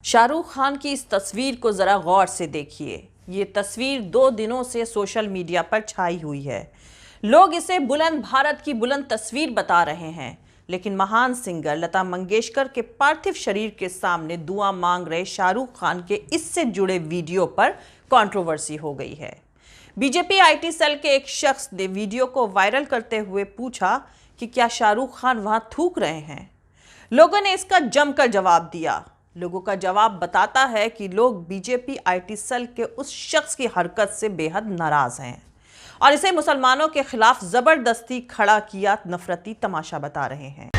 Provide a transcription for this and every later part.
शाहरुख खान की इस तस्वीर को जरा गौर से देखिए। ये तस्वीर 2 दिनों से सोशल मीडिया पर छाई हुई है। लोग इसे बुलंद भारत की बुलंद तस्वीर बता रहे हैं, लेकिन महान सिंगर लता मंगेशकर के पार्थिव शरीर के सामने दुआ मांग रहे शाहरुख खान के इससे जुड़े वीडियो पर कंट्रोवर्सी हो गई है। बीजेपी आईटी सेल के एक शख्स ने वीडियो को वायरल करते हुए पूछा कि क्या शाहरुख खान वहां थूक रहे हैं। लोगों ने इसका जमकर जवाब दिया। लोगों का जवाब बताता है कि लोग बीजेपी आईटी सेल के उस शख्स की हरकत से बेहद नाराज हैं और इसे मुसलमानों के खिलाफ जबरदस्ती खड़ा किया नफरती तमाशा बता रहे हैं।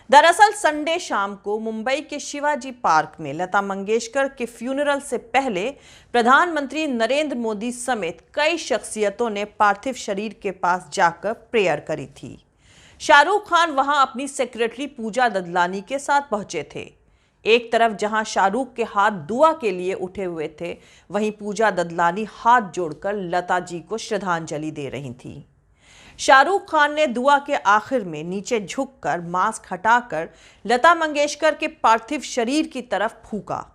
दरअसल संडे शाम को मुंबई के शिवाजी पार्क में लता मंगेशकर के फ्यूनरल से पहले प्रधानमंत्री नरेंद्र मोदी समेत कई शख्सियतों ने पार्थिव शरीर के पास जाकर प्रेयर करी थी। शाहरुख खान वहां अपनी सेक्रेटरी पूजा ददलानी के साथ पहुंचे थे। एक तरफ जहां शाहरुख के हाथ दुआ के लिए उठे हुए थे, वहीं पूजा ददलानी हाथ जोड़कर लता जी को श्रद्धांजलि दे रही थी। शाहरुख खान ने दुआ के आखिर में नीचे झुककर मास्क हटाकर लता मंगेशकर के पार्थिव शरीर की तरफ फूंका।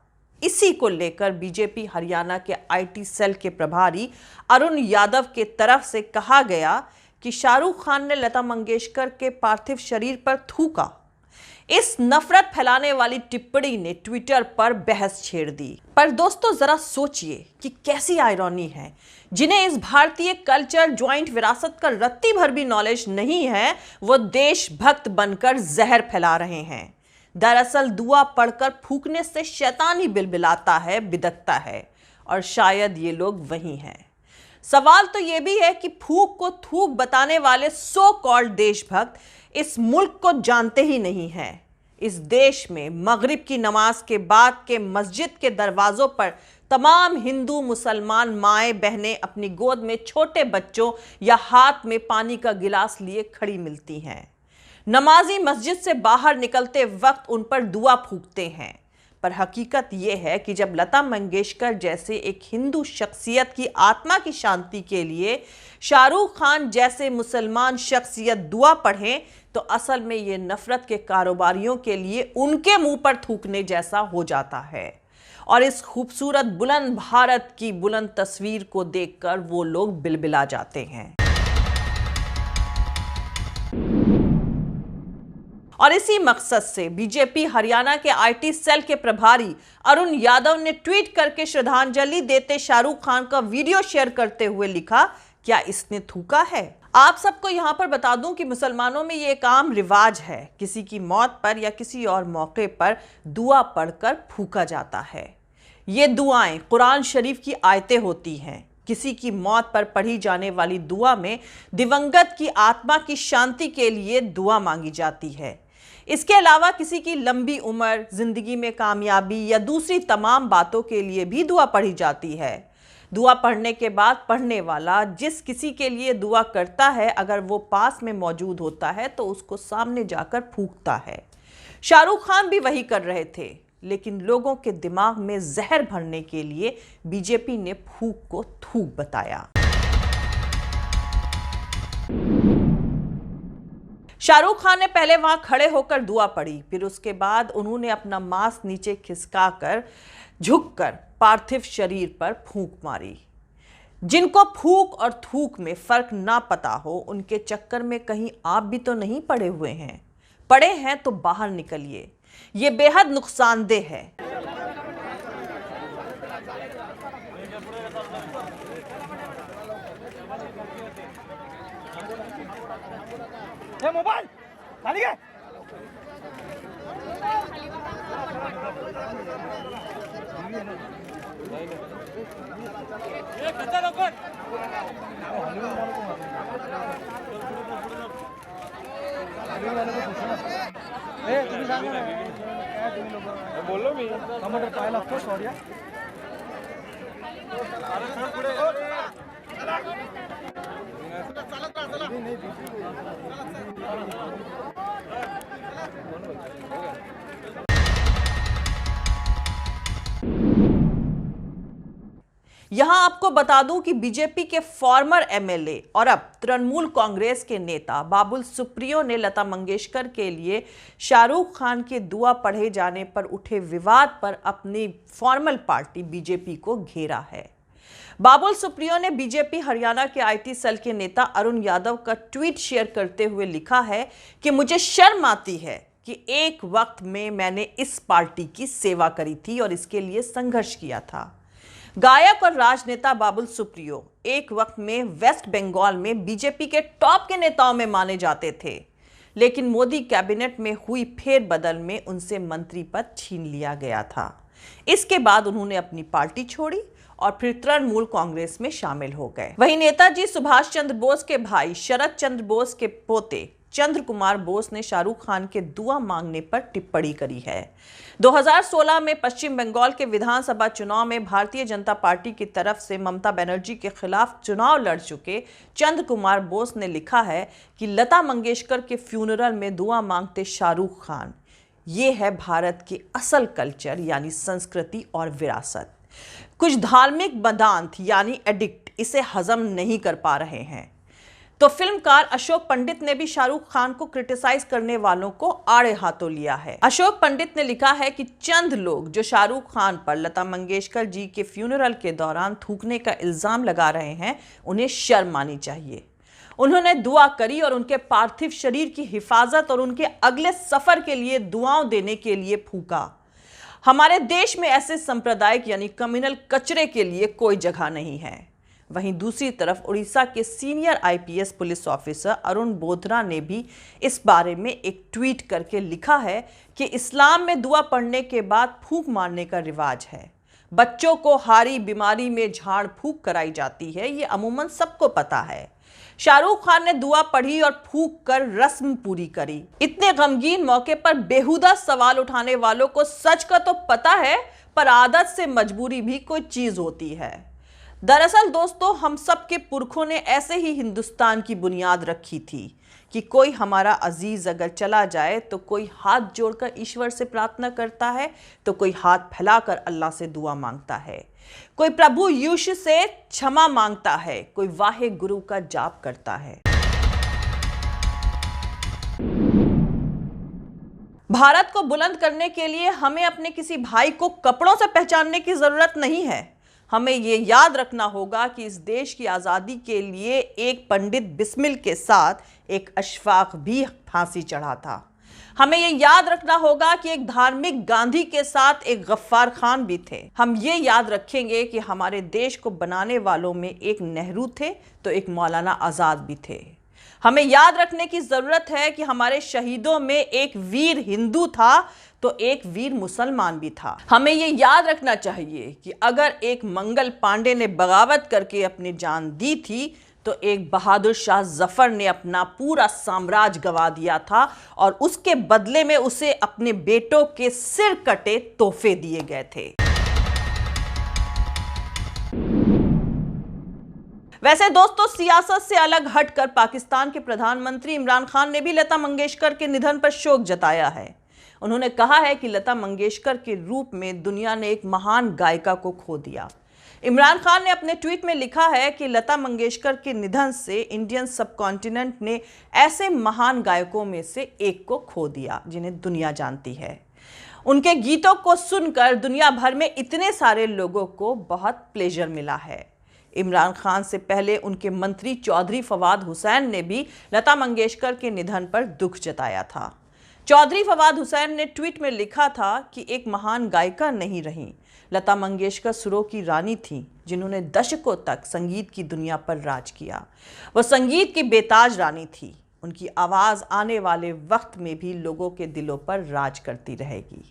इसी को लेकर बीजेपी हरियाणा के आईटी सेल के प्रभारी अरुण यादव के तरफ से कहा गया कि शाहरुख खान ने लता मंगेशकर के पार्थिव शरीर पर थूका। इस नफरत फैलाने वाली टिप्पणी ने ट्विटर पर बहस छेड़ दी। पर दोस्तों जरा सोचिए कि कैसी आयरनी है, जिन्हें इस भारतीय कल्चर ज्वाइंट विरासत का रत्ती भर भी नॉलेज नहीं है, वो देशभक्त बनकर जहर फैला रहे हैं। दरअसल दुआ पढ़कर फूकने से शैतान ही बिलबिलाता है, बिदकता है, और शायद ये लोग वही हैं। सवाल तो ये भी है कि फूक को थूक बताने वाले सो कॉल्ड देशभक्त इस मुल्क को जानते ही नहीं हैं। इस देश में मगरिब की नमाज के बाद के मस्जिद के दरवाजों पर तमाम हिंदू मुसलमान माएं बहनें अपनी गोद में छोटे बच्चों या हाथ में पानी का गिलास लिए खड़ी मिलती हैं। नमाजी मस्जिद से बाहर निकलते वक्त उन पर दुआ फूकते हैं। पर हकीकत यह है कि जब लता मंगेशकर जैसे एक हिंदू शख्सियत की आत्मा की शांति के लिए शाहरुख खान जैसे मुसलमान शख्सियत दुआ पढ़ें, तो असल में ये नफरत के कारोबारियों के लिए उनके मुंह पर थूकने जैसा हो जाता है। और इस खूबसूरत बुलंद भारत की बुलंद तस्वीर को देखकर वो लोग बिलबिला जाते हैं। और इसी मकसद से बीजेपी हरियाणा के आईटी सेल के प्रभारी अरुण यादव ने ट्वीट करके श्रद्धांजलि देते शाहरुख खान का वीडियो शेयर करते हुए लिखा, क्या इसने थूका है? आप सबको यहां पर बता दूं कि मुसलमानों में ये एक आम रिवाज है, किसी की मौत पर या किसी और मौके पर दुआ पढ़कर फूका जाता है। ये दुआएं कुरान शरीफ की आयतें होती हैं। किसी की मौत पर पढ़ी जाने वाली दुआ में दिवंगत की आत्मा की शांति के लिए दुआ मांगी जाती है। इसके अलावा किसी की लंबी उम्र, जिंदगी में कामयाबी या दूसरी तमाम बातों के लिए भी दुआ पढ़ी जाती है। दुआ पढ़ने के बाद पढ़ने वाला जिस किसी के लिए दुआ करता है, अगर वो पास में मौजूद होता है तो उसको सामने जाकर फूंकता है। शाहरुख खान भी वही कर रहे थे, लेकिन लोगों के दिमाग में जहर भरने के लिए बीजेपी ने फूंक को थूक बताया। शाहरुख खान ने पहले वहां खड़े होकर दुआ पढ़ी, फिर उसके बाद उन्होंने अपना मास्क नीचे खिसकाकर झुककर पार्थिव शरीर पर फूंक मारी। जिनको फूंक और थूक में फर्क ना पता हो, उनके चक्कर में कहीं आप भी तो नहीं पड़े हुए हैं। पड़े हैं तो बाहर निकलिए, ये बेहद नुकसानदेह है। मोबाइल खाली है। बोलो मी टमाटर पाहिला असतो सॉरी। यहां आपको बता दूं कि बीजेपी के फॉर्मर एमएलए और अब तृणमूल कांग्रेस के नेता बाबुल सुप्रियो ने लता मंगेशकर के लिए शाहरुख खान के दुआ पढ़े जाने पर उठे विवाद पर अपनी फॉर्मल पार्टी बीजेपी को घेरा है। बाबुल सुप्रियो ने बीजेपी हरियाणा के आईटी सेल के नेता अरुण यादव का ट्वीट शेयर करते हुए लिखा है कि मुझे शर्म आती है कि एक वक्त में मैंने इस पार्टी की सेवा करी थी और इसके लिए संघर्ष किया था। गायक और राजनेता बाबुल सुप्रियो एक वक्त में वेस्ट बंगाल में बीजेपी के टॉप के नेताओं में माने जाते थे, लेकिन मोदी कैबिनेट में हुई फेरबदल में उनसे मंत्री पद छीन लिया गया था। इसके बाद उन्होंने अपनी पार्टी छोड़ी और फिर तृणमूल कांग्रेस में शामिल हो गए। वहीं नेताजी सुभाष चंद्र बोस के भाई शरद चंद्र बोस के पोते चंद्र कुमार बोस ने शाहरुख खान के दुआ मांगने पर टिप्पणी करी है। 2016 में पश्चिम बंगाल के विधानसभा चुनाव में भारतीय जनता पार्टी की तरफ से ममता बनर्जी के खिलाफ चुनाव लड़ चुके चंद्र कुमार बोस ने लिखा है कि लता मंगेशकर के फ्यूनरल में दुआ मांगते शाहरुख खान, ये है भारत के असल कल्चर यानी संस्कृति और विरासत। कुछ धार्मिक बदांत यानी एडिक्ट इसे हजम नहीं कर पा रहे हैं। तो फिल्मकार अशोक पंडित ने भी शाहरुख खान को क्रिटिसाइज करने वालों को आड़े हाथों लिया है। अशोक पंडित ने लिखा है कि चंद लोग जो शाहरुख खान पर लता मंगेशकर जी के फ्यूनरल के दौरान थूकने का इल्जाम लगा रहे हैं, उन्हें शर्म आनी चाहिए। उन्होंने दुआ करी और उनके पार्थिव शरीर की हिफाजत और उनके अगले सफर के लिए दुआओं देने के लिए फूका। हमारे देश में ऐसे सांप्रदायिक यानी कम्युनल कचरे के लिए कोई जगह नहीं है। वहीं दूसरी तरफ उड़ीसा के senior IPS police officer Arun Bothra ने भी इस बारे में एक ट्वीट करके लिखा है कि इस्लाम में दुआ पढ़ने के बाद फूंक मारने का रिवाज है। बच्चों को हारी बीमारी में झाड़ फूंक कराई जाती है, ये अमूमन सबको पता है। शाहरुख खान ने दुआ पढ़ी और फूंक कर रस्म पूरी करी। इतने गमगीन मौके पर बेहुदा सवाल उठाने वालों को सच का तो पता है, पर आदत से मजबूरी भी कोई चीज होती है। दरअसल दोस्तों, हम सब के पुरखों ने ऐसे ही हिंदुस्तान की बुनियाद रखी थी कि कोई हमारा अजीज अगर चला जाए तो कोई हाथ जोड़कर ईश्वर से प्रार्थना करता है, तो कोई हाथ फैलाकर अल्लाह से दुआ मांगता है, कोई प्रभु यीशु से क्षमा मांगता है, कोई वाहे गुरु का जाप करता है। भारत को बुलंद करने के लिए हमें अपने किसी भाई को कपड़ों से पहचानने की जरूरत नहीं है। हमें ये याद रखना होगा कि इस देश की आज़ादी के लिए एक पंडित बिस्मिल के साथ एक अशफाक भी फांसी चढ़ा था। हमें ये याद रखना होगा कि एक धार्मिक गांधी के साथ एक गफ्फार खान भी थे। हम ये याद रखेंगे कि हमारे देश को बनाने वालों में एक नेहरू थे तो एक मौलाना आज़ाद भी थे। हमें याद रखने की जरूरत है कि हमारे शहीदों में एक वीर हिंदू था तो एक वीर मुसलमान भी था। हमें ये याद रखना चाहिए कि अगर एक मंगल पांडे ने बगावत करके अपनी जान दी थी तो एक बहादुर शाह जफर ने अपना पूरा साम्राज्य गंवा दिया था और उसके बदले में उसे अपने बेटों के सिर कटे तोहफे दिए गए थे। वैसे दोस्तों, सियासत से अलग हटकर पाकिस्तान के प्रधानमंत्री इमरान खान ने भी लता मंगेशकर के निधन पर शोक जताया है। उन्होंने कहा है कि लता मंगेशकर के रूप में दुनिया ने एक महान गायिका को खो दिया। इमरान खान ने अपने ट्वीट में लिखा है कि लता मंगेशकर के निधन से इंडियन सबकॉन्टिनेंट ने ऐसे महान गायकों में से एक को खो दिया जिन्हें दुनिया जानती है। उनके गीतों को सुनकर दुनिया भर में इतने सारे लोगों को बहुत प्लेजर मिला है। इमरान खान से पहले उनके मंत्री चौधरी फवाद हुसैन ने भी लता मंगेशकर के निधन पर दुख जताया था। चौधरी फवाद हुसैन ने ट्वीट में लिखा था कि एक महान गायिका नहीं रही, लता मंगेशकर सुरों की रानी थी जिन्होंने दशकों तक संगीत की दुनिया पर राज किया। वह संगीत की बेताज रानी थी। उनकी आवाज़ आने वाले वक्त में भी लोगों के दिलों पर राज करती रहेगी।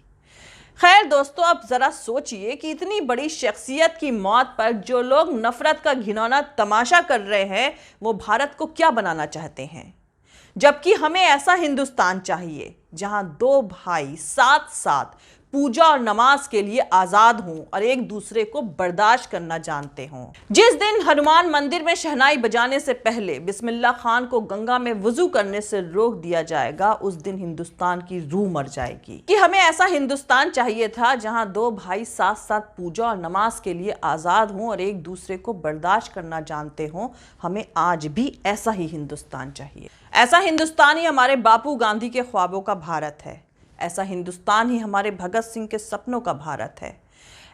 खैर दोस्तों, अब जरा सोचिए कि इतनी बड़ी शख्सियत की मौत पर जो लोग नफरत का घिनौना तमाशा कर रहे हैं वो भारत को क्या बनाना चाहते हैं, जबकि हमें ऐसा हिंदुस्तान चाहिए जहां दो भाई साथ साथ पूजा और नमाज के लिए आजाद हों और एक दूसरे को बर्दाश्त करना जानते हों। जिस दिन हनुमान मंदिर में शहनाई बजाने से पहले बिस्मिल्लाह खान को गंगा में वुजू करने से रोक दिया जाएगा, उस दिन हिंदुस्तान की रूह मर जाएगी। कि हमें ऐसा हिंदुस्तान चाहिए था जहां दो भाई साथ साथ पूजा और नमाज के लिए आजाद हों और एक दूसरे को बर्दाश्त करना जानते हों। हमें आज भी ऐसा ही हिंदुस्तान चाहिए। ऐसा हिंदुस्तान ही हमारे बापू गांधी के ख्वाबों का भारत है। ऐसा हिंदुस्तान ही हमारे भगत सिंह के सपनों का भारत है।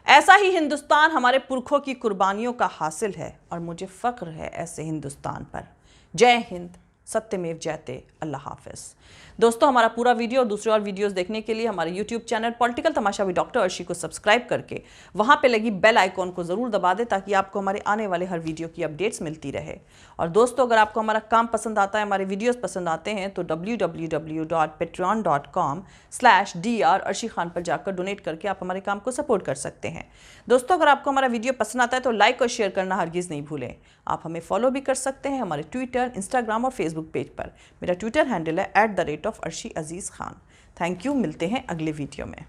ऐसा ही हिंदुस्तान हमारे पुरखों की कुर्बानियों का हासिल है और मुझे फख्र है ऐसे हिंदुस्तान पर। जय हिंद, सत्यमेव जयते, अल्लाह हाफिज। दोस्तों, हमारा पूरा वीडियो और दूसरे और वीडियोस देखने के लिए हमारे YouTube channel political Tamasha with doctor Arshi को सब्सक्राइब करके वहां पे लगी बेल आइकॉन को जरूर दबा दें ताकि आपको हमारे आने वाले हर वीडियो की अपडेट्स मिलती रहे। और दोस्तों, अगर आपको हमारा काम पसंद आता है, हमारे वीडियोस पसंद आते हैं तो www.patreon.com/dr अर्शी खान पर जाकर डोनेट करके आप हमारे काम को सपोर्ट कर सकते हैं। दोस्तों, अगर आपको हमारा वीडियो पसंद आता है तो लाइक और शेयर करना हरगिज़ नहीं भूलें। आप हमें फॉलो भी कर सकते हैं हमारे ट्विटर, इंस्टाग्राम और फेसबुक पेज पर। मेरा ट्विटर हैंडल है @arshi_aziz Khan। थैंक यू, मिलते हैं अगले वीडियो में।